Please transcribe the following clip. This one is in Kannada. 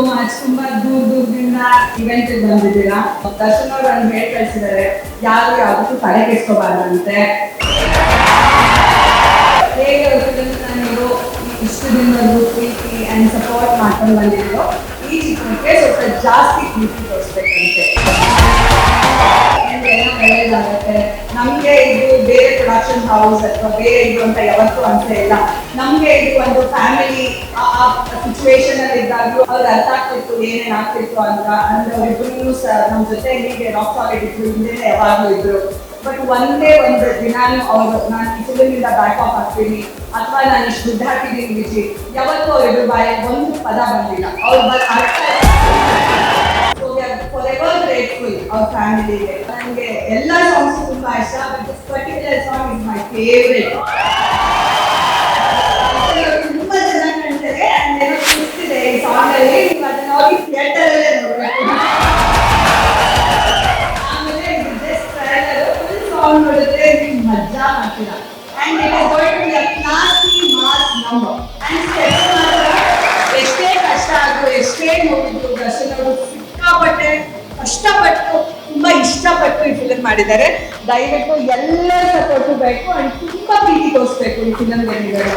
ಮಚ್. ತುಂಬಾ ದೂರದಿಂದ ಇವೆಂಟ್ ಬಂದಿದ್ದೀರಾ. ದರ್ಶನ್ ಅವರು ಒಂದು ಹೇಳಿ ಕಳಿಸಿದ್ದಾರೆ, ಯಾರು ಯಾವತ್ತೂ ತಲೆ ಕೆಡಿಸ್ಕೋಬಾರ್ದಂತೆ. ಹೇಗೆ ನೀವು ಇಷ್ಟು ದಿನವರೆಗೂ ಪ್ರೀತಿ ಅಂಡ್ ಸಪೋರ್ಟ್ ಮಾಡ್ಕೊಂಡು ಬಂದಿದ್ರು, ಈ ಚಿತ್ರಕ್ಕೆ ಸ್ವಲ್ಪ ಜಾಸ್ತಿ ಪ್ರೀತಿ ತೋರಿಸ್ಬೇಕಂತೆ. ಒಳ್ಳೇದಾಗುತ್ತೆ. ನಮ್ಗೆ ಇದು ಬೇರೆ ಪ್ರೊಡಕ್ಷನ್ ಹೌಸ್ ಅಥವಾ ಬೇರೆ ಇದು ಅಂತ ಯಾವತ್ತೂ ಅಂತ ಇಲ್ಲ. ನಮ್ಗೆ ಇದು ಒಂದು ಫ್ಯಾಮಿಲಿ ಆ ಸಿಚುವೇಶನ್ ಅಲ್ಲಿ ಇದ್ದಾಗಲೂ ಅವ್ರಿಗೆ ಅರ್ಥ ಆಗ್ತಿತ್ತು ಏನೇನ್ ಆಗ್ತಿತ್ತು ಅಂತ. ಅಂದ್ರೆ ಅವರಿಬ್ರು ನಮ್ ಜೊತೆ ಹೀಗೆ ರಾಕ್ ಸಾಲಿಡ್ ಇದ್ರು, ಹಿಂದೆ ಯಾವಾಗ್ಲೂ ಇದ್ರು. ಬಟ್ ಒಂದೇ ಒಂದು ದಿನಾನು ಅವರು ನಾನು ಈ ಫಿಲ್ಮಿಂದ ಬ್ಯಾಕ್ ಆಫ್ ಆಗ್ತೀನಿ ಅಥವಾ ನಾನು ಇಷ್ಟು ದುಡ್ಡು ಹಾಕಿದ್ದೀನಿ ವಿಜಿ, ಯಾವತ್ತೂ ಅವರಿಬ್ರು ಬಾಯಿ ಒಂದು ಪದ ಬಂದಿಲ್ಲ. ಅವ್ರು ಫಾರೆವರ್ ಗ್ರೇಟ್ಫುಲ್ ಅವ್ರ ಫ್ಯಾಮಿಲಿಗೆ. ನನಗೆ ಎಲ್ಲ ಸಾಂಗ್ಸ್ ತುಂಬಾ ಇಷ್ಟ, but this particular song is my favourite. ತುಂಬಾ ಜನ ಕಾಣ್ತಾರೆ ಅಂಡ್ ಏನೋ ಖುಷಿದೆ ಈ ಸಾಂಗ್ ಅಲ್ಲಿ. ನೀವು ಅದನ್ನ ಹೋಗಿ ಥಿಯೇಟರ್ ಅಲ್ಲೇ ನೋಡ್ಬೇಕು. ಆಮೇಲೆ ಜಸ್ಟ್ ಟ್ರೈಲರ್ ಫುಲ್ ಸಾಂಗ್ ನೋಡಿದ್ರೆ ನೀವು ಮಜಾ ಮಾಡ್ತೀರಾ. And it is going to be a classy mass number. And steps ಮಾತ್ರ ಎಷ್ಟೇ ಕಷ್ಟ ಆದ್ರೂ ಎಷ್ಟೇ ನೋಡಿದ್ರು ದರ್ಶನ್ ಅವರು ಸಿಕ್ಕಾಪಟ್ಟೆ ಕಷ್ಟಪಟ್ಟು ತುಂಬಾ ಇಷ್ಟಪಟ್ಟು ಈ ಫಿಲಮ್ ಮಾಡಿದ್ದಾರೆ. ದಯವಿಟ್ಟು ಎಲ್ಲರ ಸಪೋರ್ಟು ಬೇಕು ಅಂಡ್ ತುಂಬಾ ಪ್ರೀತಿ ತೋರಿಸ್ಬೇಕು ಈ ಫಿಲಮ್ ಬಂದಿದ್ದಾರೆ.